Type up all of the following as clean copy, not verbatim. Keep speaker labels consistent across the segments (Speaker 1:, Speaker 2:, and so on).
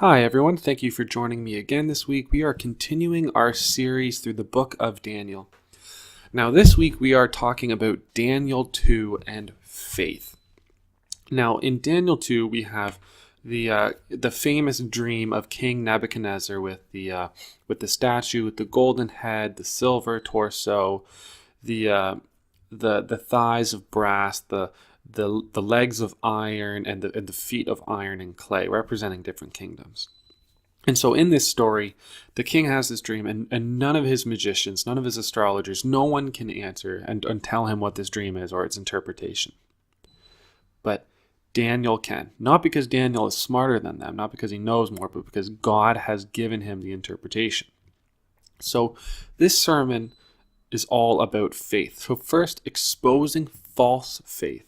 Speaker 1: Hi everyone, thank you for joining me again this week. We are continuing our series through the book of Daniel. Now this week we are talking about Daniel 2 and faith. Now in Daniel 2 we have the famous dream of King Nebuchadnezzar with the statue, with the golden head, the silver torso, the thighs of brass, the legs of iron, and the feet of iron and clay, representing different kingdoms. And so in this story, the king has this dream, and none of his magicians, none of his astrologers, no one can answer and tell him what this dream is or its interpretation. But Daniel can. Not because Daniel is smarter than them, not because he knows more, but because God has given him the interpretation. So this sermon is all about faith. So first, exposing false faith,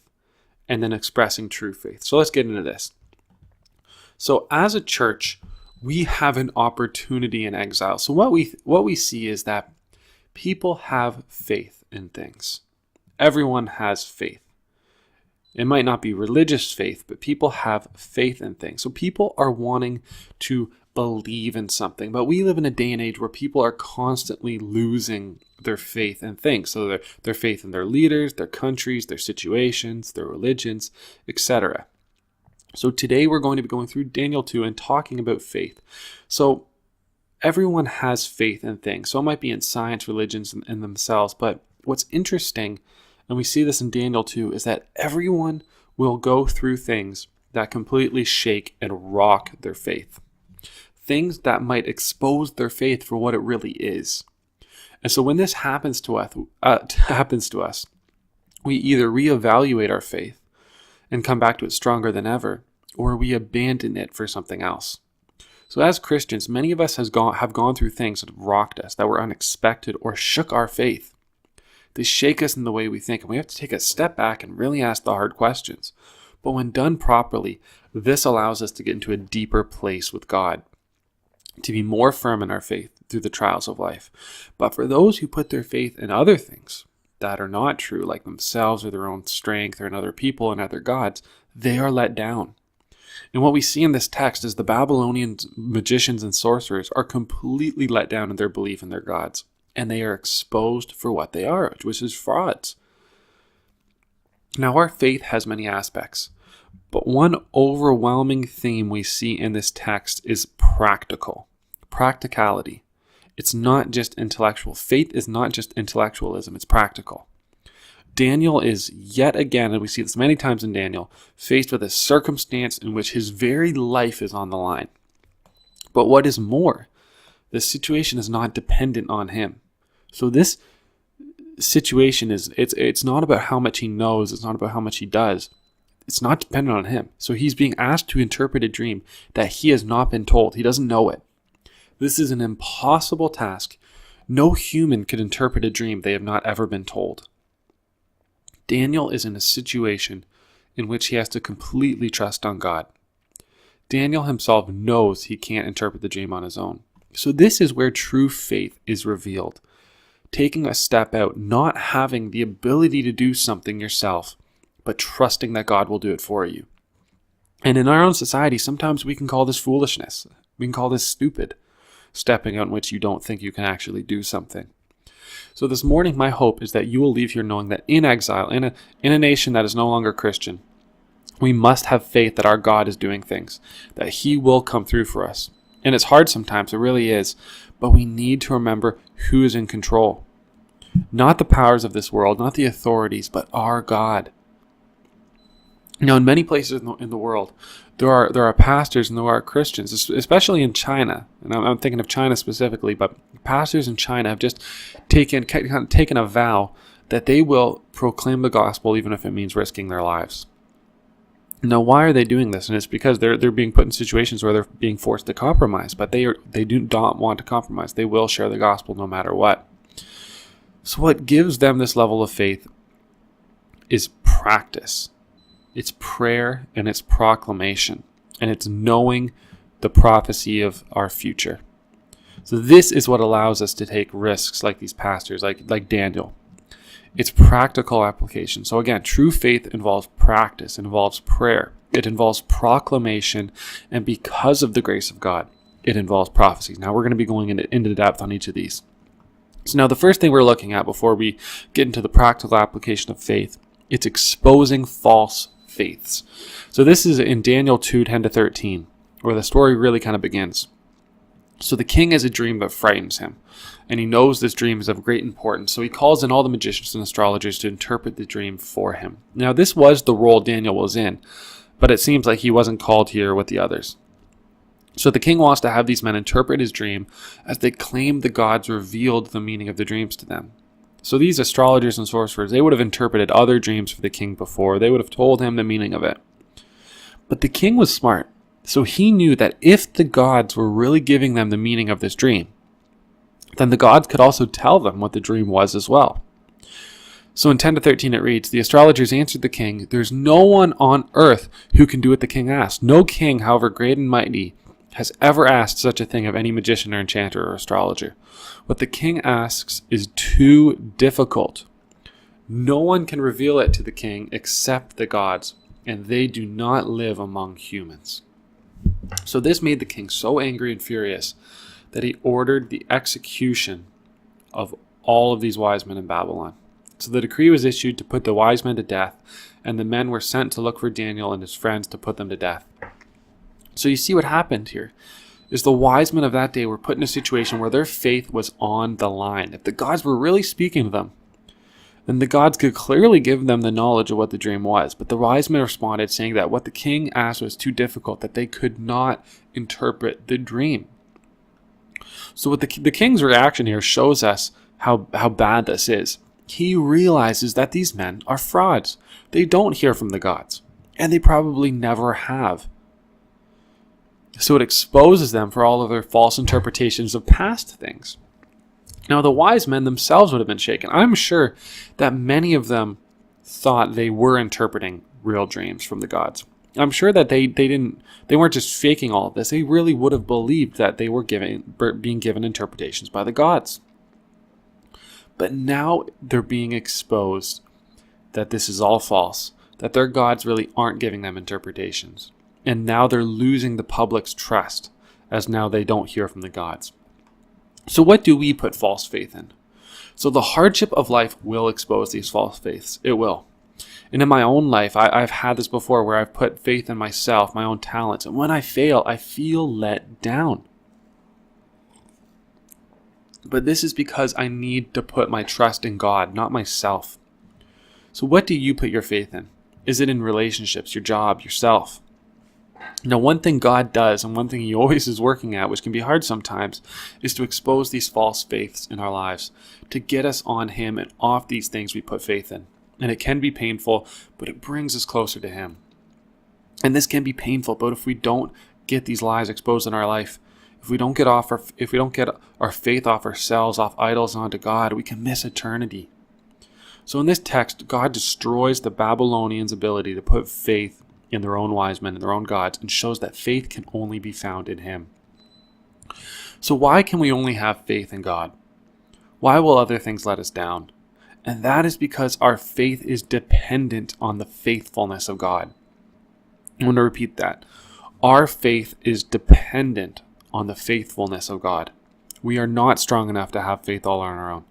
Speaker 1: and then expressing true faith. So let's get into this. So as a church, we have an opportunity in exile. So what we see is that people have faith in things. Everyone has faith. It might not be religious faith, but people have faith in things. So people are wanting to believe in something. But we live in a day and age where people are constantly losing their faith in things. So their faith in their leaders, their countries, their situations, their religions, etc. So today we're going to be going through Daniel 2 and talking about faith. So everyone has faith in things. So it might be in science, religions, and themselves. But what's interesting, and we see this in Daniel 2, is that everyone will go through things that completely shake and rock their faith. Things that might expose their faith for what it really is. And so when this happens to us, we either reevaluate our faith and come back to it stronger than ever, or we abandon it for something else. So as Christians, many of us have gone through things that have rocked us, that were unexpected or shook our faith. They shake us in the way we think, and we have to take a step back and really ask the hard questions. But when done properly, this allows us to get into a deeper place with God, to be more firm in our faith through the trials of life. But for those who put their faith in other things that are not true, like themselves or their own strength or in other people and other gods, they are let down. And what we see in this text is the Babylonian magicians and sorcerers are completely let down in their belief in their gods. And they are exposed for what they are, which is frauds. Now our faith has many aspects. But one overwhelming theme we see in this text is practicality. It's not just intellectual. Faith is not just intellectualism, it's practical. Daniel is yet again, and we see this many times in Daniel, faced with a circumstance in which his very life is on the line. But what is more, the situation is not dependent on him. So this situation it's not about how much he knows, it's not about how much he does. It's not dependent on him. So he's being asked to interpret a dream that he has not been told. He doesn't know it. This is an impossible task. No human could interpret a dream they have not ever been told. Daniel is in a situation in which he has to completely trust on God. Daniel himself knows he can't interpret the dream on his own. So this is where true faith is revealed. Taking a step out, not having the ability to do something yourself, but trusting that God will do it for you. And in our own society, sometimes we can call this foolishness. We can call this stupid, stepping out in which you don't think you can actually do something. So this morning, my hope is that you will leave here knowing that in exile, in a nation that is no longer Christian, we must have faith that our God is doing things, that He will come through for us. And it's hard sometimes, it really is, but we need to remember who is in control. Not the powers of this world, not the authorities, but our God. Now, in many places in the world, there are pastors and there are Christians, especially in China, and I'm thinking of China specifically, but pastors in China have just taken a vow that they will proclaim the gospel even if it means risking their lives. Now, why are they doing this? And it's because they're being put in situations where they're being forced to compromise, but they do not want to compromise. They will share the gospel no matter what. So what gives them this level of faith is practice. It's prayer and it's proclamation, and it's knowing the prophecy of our future. So this is what allows us to take risks like these pastors, like Daniel. It's practical application. So again, true faith involves practice, involves prayer. it involves proclamation, and because of the grace of God, it involves prophecy. Now we're going to be going into depth on each of these. So now the first thing we're looking at before we get into the practical application of faith, it's exposing false faiths. So this is in Daniel 2:10-13, where the story really kind of begins. So the king has a dream that frightens him, and he knows this dream is of great importance, so he calls in all the magicians and astrologers to interpret the dream for him. Now this was the role Daniel was in, but it seems like he wasn't called here with the others. So the king wants to have these men interpret his dream as they claim the gods revealed the meaning of the dreams to them. So these astrologers and sorcerers, they would have interpreted other dreams for the king before. They would have told him the meaning of it. But the king was smart. So he knew that if the gods were really giving them the meaning of this dream, then the gods could also tell them what the dream was as well. So in 10-13 it reads, the astrologers answered the king, there's no one on earth who can do what the king asked. No king, however great and mighty, has ever asked such a thing of any magician or enchanter or astrologer. What the king asks is too difficult. No one can reveal it to the king except the gods, and they do not live among humans. So this made the king so angry and furious that he ordered the execution of all of these wise men in Babylon. So the decree was issued to put the wise men to death, and the men were sent to look for Daniel and his friends to put them to death. So you see what happened here is the wise men of that day were put in a situation where their faith was on the line. If the gods were really speaking to them, then the gods could clearly give them the knowledge of what the dream was. But the wise men responded saying that what the king asked was too difficult, that they could not interpret the dream. So what the king's reaction here shows us how bad this is. He realizes that these men are frauds. They don't hear from the gods, and they probably never have. So it exposes them for all of their false interpretations of past things. Now the wise men themselves would have been shaken. I'm sure that many of them thought they were interpreting real dreams from the gods. I'm sure that they weren't just faking all of this. They really would have believed that they were being given interpretations by the gods. But now they're being exposed that this is all false, that their gods really aren't giving them interpretations. And now they're losing the public's trust, as now they don't hear from the gods. So what do we put false faith in? So the hardship of life will expose these false faiths. It will. And in my own life, I've had this before where I've put faith in myself, my own talents. And when I fail, I feel let down. But this is because I need to put my trust in God, not myself. So what do you put your faith in? Is it in relationships, your job, yourself? Now, one thing God does, and one thing he always is working at, which can be hard sometimes, is to expose these false faiths in our lives, to get us on him and off these things we put faith in. And it can be painful, but it brings us closer to him. And this can be painful, but if we don't get these lies exposed in our life, if we don't get our faith off ourselves, off idols, and onto God, we can miss eternity. So in this text, God destroys the Babylonians' ability to put faith in their own wise men and their own gods, and shows that faith can only be found in him. So why can we only have faith in God? Why will other things let us down? And that is because our faith is dependent on the faithfulness of God. I want to repeat that. Our faith is dependent on the faithfulness of God. We are not strong enough to have faith all on our own.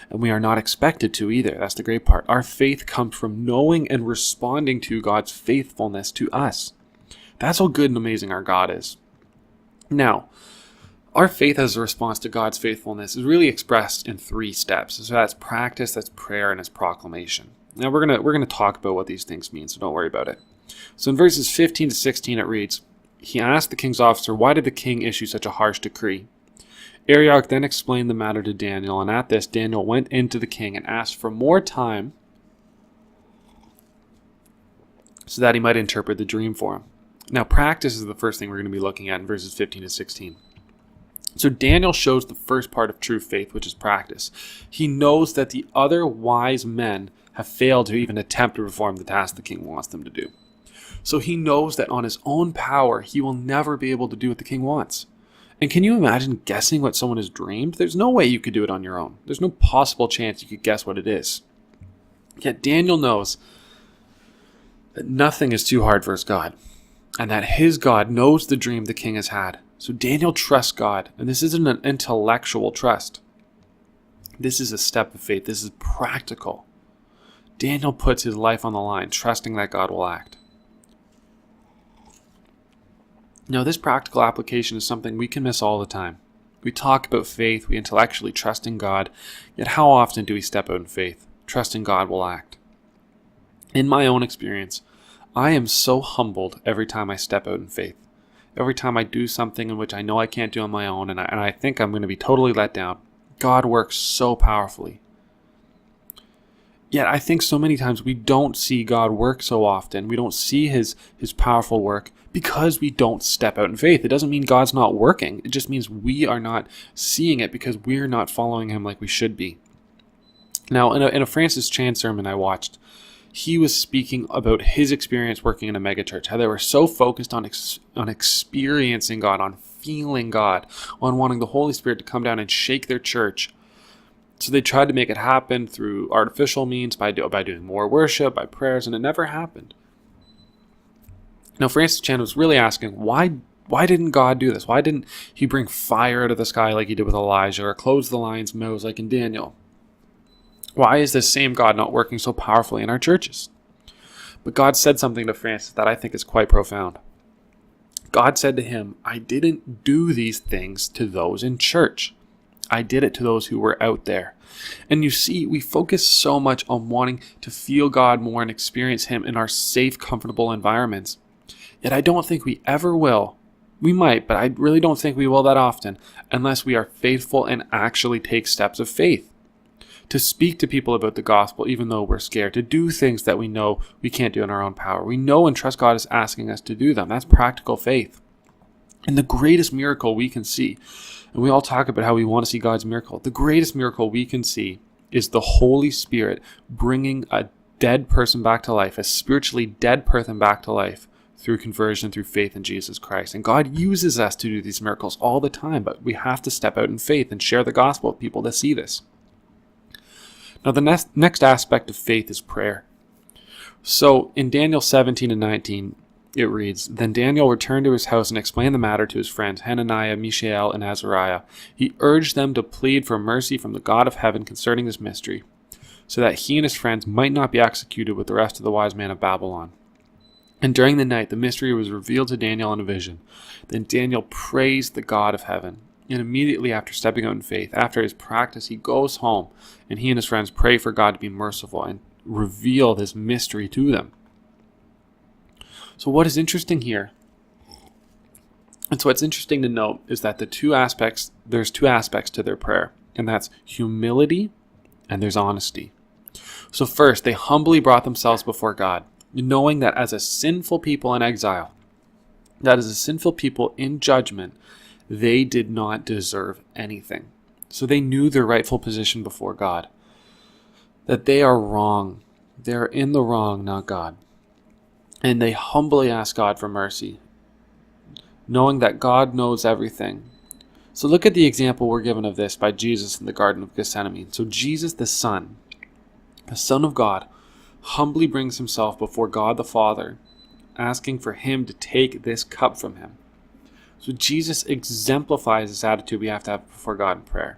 Speaker 1: And we are not expected to either. That's the great part. Our faith comes from knowing and responding to God's faithfulness to us. That's how good and amazing our God is. Now, our faith as a response to God's faithfulness is really expressed in 3 steps. So that's practice, that's prayer, and it's proclamation. Now we're gonna talk about what these things mean, so don't worry about it. So in verses 15-16 it reads, he asked the king's officer, why did the king issue such a harsh decree? Arioch then explained the matter to Daniel, and at this Daniel went into the king and asked for more time so that he might interpret the dream for him. Now practice is the first thing we're going to be looking at in verses 15-16. So Daniel shows the first part of true faith, which is practice. He knows that the other wise men have failed to even attempt to perform the task the king wants them to do. So he knows that on his own power, he will never be able to do what the king wants. And can you imagine guessing what someone has dreamed? There's no way you could do it on your own. There's no possible chance you could guess what it is. Yet Daniel knows that nothing is too hard for his God, and that his God knows the dream the king has had. So Daniel trusts God, and this isn't an intellectual trust. This is a step of faith. This is practical. Daniel puts his life on the line, trusting that God will act. Now, this practical application is something we can miss all the time. We talk about faith, we intellectually trust in God, yet how often do we step out in faith, trusting God will act? In my own experience, I am so humbled every time I step out in faith. Every time I do something in which I know I can't do on my own and I think I'm going to be totally let down, God works so powerfully. Yet I think so many times we don't see God work so often. We don't see his powerful work because we don't step out in faith. It doesn't mean God's not working. It just means we are not seeing it because we're not following him like we should be. Now, in a Francis Chan sermon I watched, he was speaking about his experience working in a megachurch, how they were so focused on experiencing God, on feeling God, on wanting the Holy Spirit to come down and shake their church. So they tried to make it happen through artificial means, by doing more worship, by prayers, and it never happened. Now, Francis Chan was really asking, why didn't God do this? Why didn't he bring fire out of the sky like he did with Elijah, or close the lions' mouths like in Daniel? Why is this same God not working so powerfully in our churches? But God said something to Francis that I think is quite profound. God said to him, I didn't do these things to those in church. I did it to those who were out there. And you see, we focus so much on wanting to feel God more and experience him in our safe, comfortable environments. Yet I don't think we ever will. We might, but I really don't think we will that often, unless we are faithful and actually take steps of faith. To speak to people about the gospel even though we're scared, to do things that we know we can't do in our own power. We know and trust God is asking us to do them. That's practical faith. And the greatest miracle we can see, and we all talk about how we want to see God's miracle, the greatest miracle we can see is the Holy Spirit bringing a dead person back to life, a spiritually dead person back to life through conversion, through faith in Jesus Christ. And God uses us to do these miracles all the time, but we have to step out in faith and share the gospel with people to see this. Now, the next aspect of faith is prayer. So in Daniel 17 and 19, it reads, Then Daniel returned to his house and explained the matter to his friends Hananiah, Mishael, and Azariah. He urged them to plead for mercy from the God of heaven concerning this mystery, so that he and his friends might not be executed with the rest of the wise men of Babylon. And during the night, the mystery was revealed to Daniel in a vision. Then Daniel praised the God of heaven. And immediately after stepping out in faith, after his practice, he goes home, and he and his friends pray for God to be merciful and reveal this mystery to them. So what is interesting here, and so what's interesting to note is that there's two aspects to their prayer, and that's humility and there's honesty. So first, they humbly brought themselves before God, knowing that as a sinful people in exile, that as a sinful people in judgment, they did not deserve anything. So they knew their rightful position before God, that they are wrong. They're in the wrong, not God. And they humbly ask God for mercy, knowing that God knows everything. So look at the example we're given of this by Jesus in the Garden of Gethsemane. So Jesus, the Son of God, humbly brings himself before God the Father, asking for him to take this cup from him. So Jesus exemplifies this attitude we have to have before God in prayer,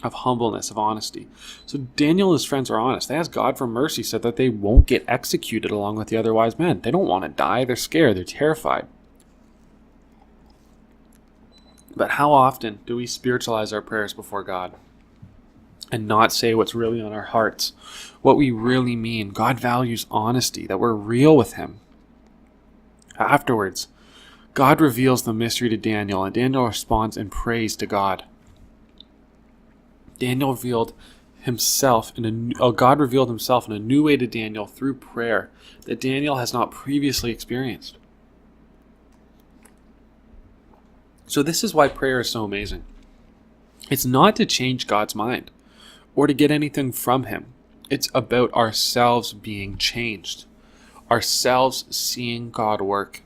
Speaker 1: of humbleness, of honesty. So Daniel and his friends are honest. They ask God for mercy so that they won't get executed along with the other wise men. They don't want to die. They're scared. They're terrified. But how often do we spiritualize our prayers before God and not say what's really on our hearts, what we really mean? God values honesty, that we're real with him. Afterwards, God reveals the mystery to Daniel, and Daniel responds in praise to God. God revealed himself in a new way to Daniel through prayer that Daniel has not previously experienced. So this is why prayer is so amazing. It's not to change God's mind or to get anything from him. It's about ourselves being changed, ourselves seeing God work.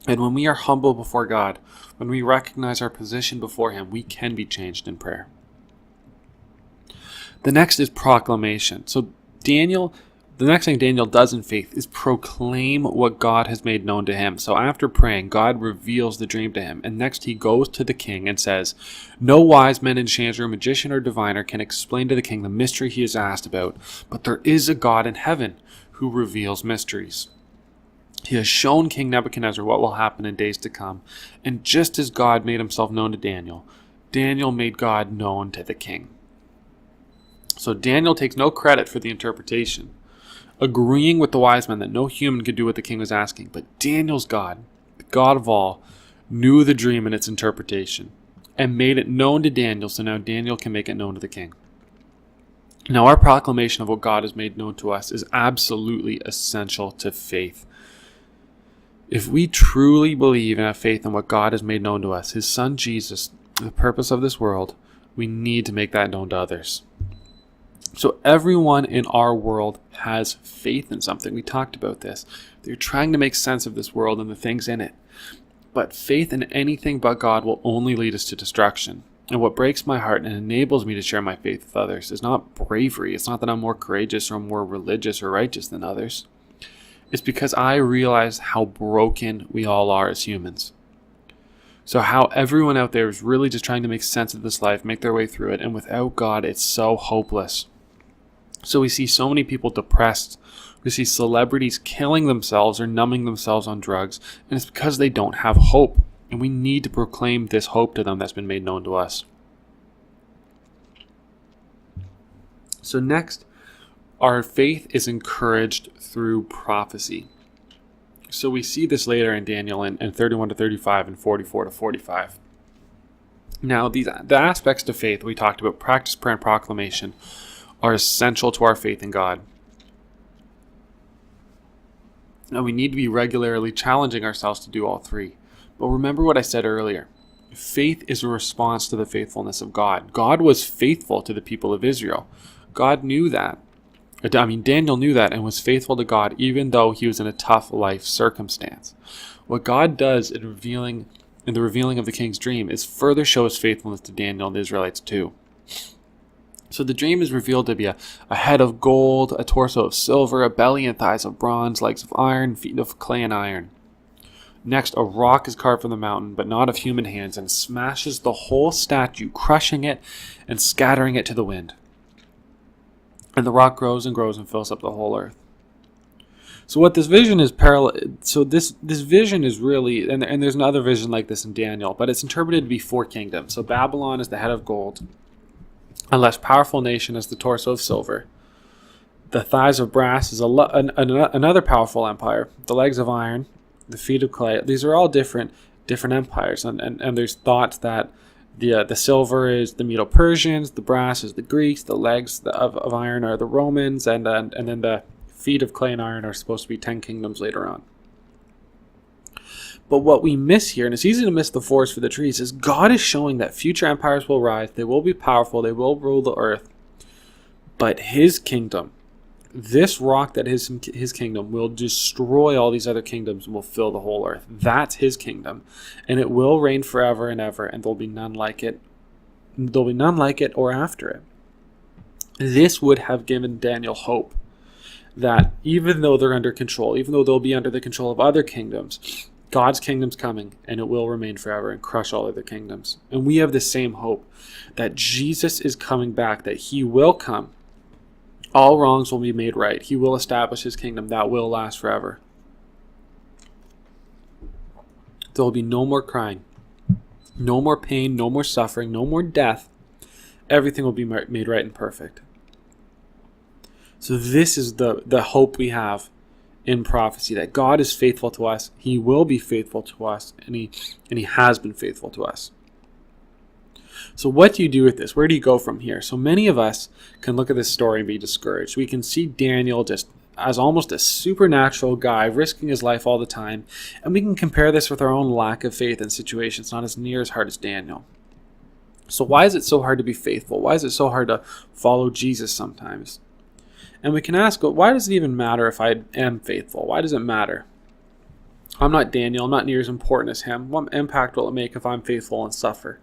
Speaker 1: And when we are humble before God, when we recognize our position before him, we can be changed in prayer. The next is proclamation. So Daniel The next thing Daniel does in faith is proclaim what God has made known to him. So after praying, God reveals the dream to him. And next he goes to the king and says, "No wise man, enchanter, magician, or diviner can explain to the king the mystery he has asked about, but there is a God in heaven who reveals mysteries. He has shown King Nebuchadnezzar what will happen in days to come. And just as God made himself known to Daniel, Daniel made God known to the king." So Daniel takes no credit for the interpretation, agreeing with the wise men that no human could do what the king was asking. But Daniel's God, the God of all, knew the dream and its interpretation and made it known to Daniel, so now Daniel can make it known to the king. Now, our proclamation of what God has made known to us is absolutely essential to faith. If we truly believe and have faith in what God has made known to us, his son Jesus, the purpose of this world, we need to make that known to others. So everyone in our world has faith in something. We talked about this. They're trying to make sense of this world and the things in it. But faith in anything but God will only lead us to destruction. And what breaks my heart and enables me to share my faith with others is not bravery. It's not that I'm more courageous or more religious or righteous than others. It's because I realize how broken we all are as humans. So how everyone out there is really just trying to make sense of this life, make their way through it. And without God, it's so hopeless. So we see so many people depressed. We see celebrities killing themselves or numbing themselves on drugs. And it's because they don't have hope. And we need to proclaim this hope to them that's been made known to us. So next, our faith is encouraged through prophecy. So we see this later in Daniel in 31 to 35 and 44 to 45. Now, the aspects to faith we talked about, practice, prayer, and proclamation, are essential to our faith in God. Now, we need to be regularly challenging ourselves to do all three. But remember what I said earlier. Faith is a response to the faithfulness of God. God was faithful to the people of Israel. God knew that. Daniel knew that and was faithful to God even though he was in a tough life circumstance. What God does in the revealing of the king's dream is further show his faithfulness to Daniel and the Israelites too. So the dream is revealed to be a head of gold, a torso of silver, a belly and thighs of bronze, legs of iron, feet of clay and iron. Next, a rock is carved from the mountain, but not of human hands, and smashes the whole statue, crushing it and scattering it to the wind. And the rock grows and grows and fills up the whole earth. So what this vision is this vision is really, and there's another vision like this in Daniel, but it's interpreted to be 4 kingdoms. So Babylon is the head of gold, a less powerful nation is the torso of silver. The thighs of brass is another powerful empire. The legs of iron, the feet of clay. These are all different empires, and there's thought that the silver is the Medo-Persians, the brass is the Greeks, the legs of iron are the Romans, and then the feet of clay and iron are supposed to be 10 kingdoms later on. But what we miss here, and it's easy to miss the forest for the trees, is God is showing that future empires will rise, they will be powerful, they will rule the earth, but his kingdom, this rock that is his kingdom, will destroy all these other kingdoms and will fill the whole earth. That's his kingdom, and it will reign forever and ever, and there'll be none like it. There'll be none like it or after it. This would have given Daniel hope that even though they're under control, even though they'll be under the control of other kingdoms, God's kingdom's coming, and it will remain forever and crush all other kingdoms. And we have the same hope that Jesus is coming back, that he will come. All wrongs will be made right. He will establish his kingdom that will last forever. There will be no more crying, no more pain, no more suffering, no more death. Everything will be made right and perfect. So this is the hope we have in prophecy, that God is faithful to us. He will be faithful to us, and he has been faithful to us. So what do you do with this? Where do you go from here? So many of us can look at this story and be discouraged. We can see Daniel just as almost a supernatural guy, risking his life all the time, and we can compare this with our own lack of faith in situations not as near as hard as Daniel. So why is it so hard to be faithful? Why is it so hard to follow Jesus sometimes? And we can ask, why does it even matter if I am faithful? Why does it matter? I'm not Daniel. I'm not near as important as him. What impact will it make if I'm faithful and suffer?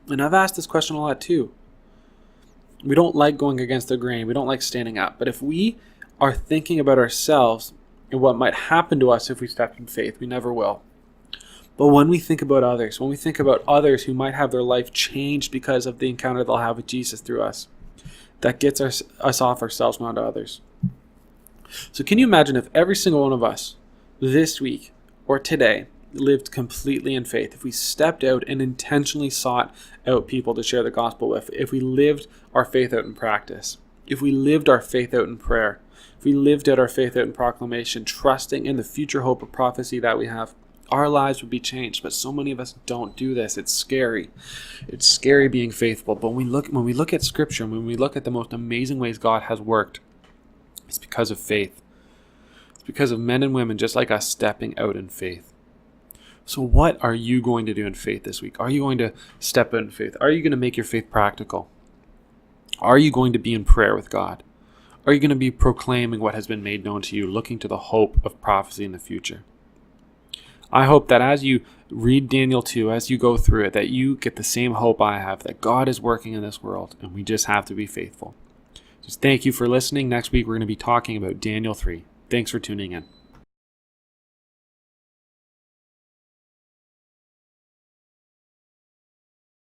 Speaker 1: And I've asked this question a lot too. We don't like going against the grain. We don't like standing up. But if we are thinking about ourselves and what might happen to us if we stepped in faith, we never will. But when we think about others, when we think about others who might have their life changed because of the encounter they'll have with Jesus through us, that gets us off ourselves and onto others. So can you imagine if every single one of us this week or today lived completely in faith, if we stepped out and intentionally sought out people to share the gospel with, if we lived our faith out in practice, if we lived our faith out in prayer, if we lived out our faith out in proclamation, trusting in the future hope of prophecy that we have, our lives would be changed. But so many of us don't do this. It's scary. It's scary being faithful. But when we look at Scripture, when we look at the most amazing ways God has worked, it's because of faith. It's because of men and women just like us stepping out in faith. So what are you going to do in faith this week? Are you going to step out in faith? Are you going to make your faith practical? Are you going to be in prayer with God? Are you going to be proclaiming what has been made known to you, looking to the hope of prophecy in the future? I hope that as you read Daniel 2, as you go through it, that you get the same hope I have, that God is working in this world, and we just have to be faithful. Just thank you for listening. Next week, we're going to be talking about Daniel 3. Thanks for tuning in.